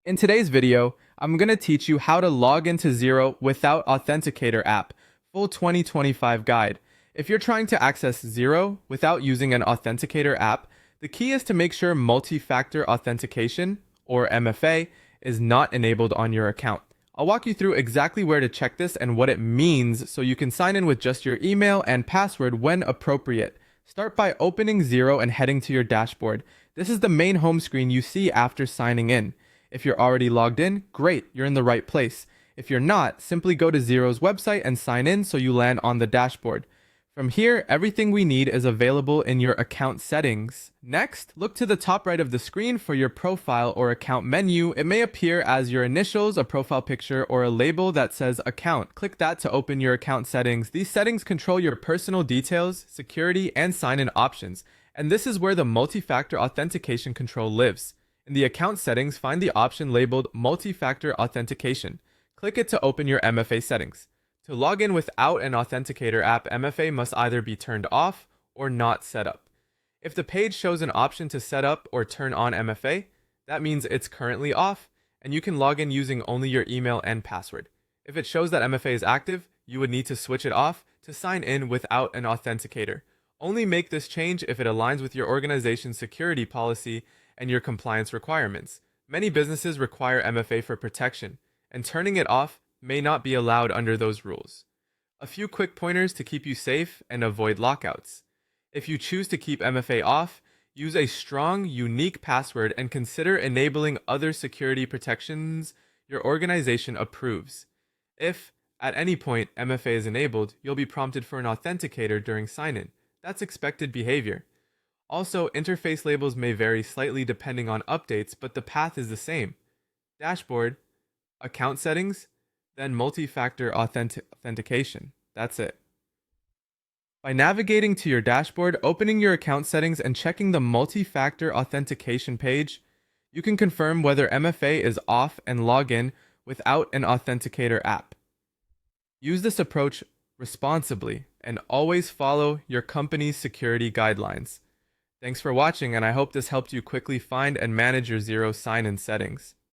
In today's video, I'm going to teach you how to log into Xero without Authenticator app, full 2025 guide. If you're trying to access Xero without using an Authenticator app, the key is to make sure multi-factor authentication, or MFA, is not enabled on your account. I'll walk you through exactly where to check this and what it means so you can sign in with just your email and password when appropriate. Start by opening Xero and heading to your dashboard. This is the main home screen you see after signing in. If you're already logged in, great, you're in the right place. If you're not, simply go to Xero's website and sign in so you land on the dashboard. From here, everything we need is available in your account settings. Next, look to the top right of the screen for your profile or account menu. It may appear as your initials, a profile picture, or a label that says account. Click that to open your account settings. These settings control your personal details, security, and sign-in options. And this is where the multi-factor authentication control lives. In the account settings, find the option labeled Multi-Factor Authentication. Click it to open your MFA settings. To log in without an Authenticator app, MFA must either be turned off or not set up. If the page shows an option to set up or turn on MFA, that means it's currently off, and you can log in using only your email and password. If it shows that MFA is active, you would need to switch it off to sign in without an Authenticator. Only make this change if it aligns with your organization's security policy and your compliance requirements. Many businesses require MFA for protection, and turning it off may not be allowed under those rules. A few quick pointers to keep you safe and avoid lockouts. If you choose to keep MFA off, use a strong, unique password and consider enabling other security protections your organization approves. If, at any point, MFA is enabled, you'll be prompted for an authenticator during sign-in. That's expected behavior. Also, interface labels may vary slightly depending on updates, but the path is the same. Dashboard, account settings, then multi-factor authentication. That's it. By navigating to your dashboard, opening your account settings, and checking the multi-factor authentication page, you can confirm whether MFA is off and log in without an Authenticator app. Use this approach responsibly and always follow your company's security guidelines. Thanks for watching, and I hope this helped you quickly find and manage your Xero sign-in settings.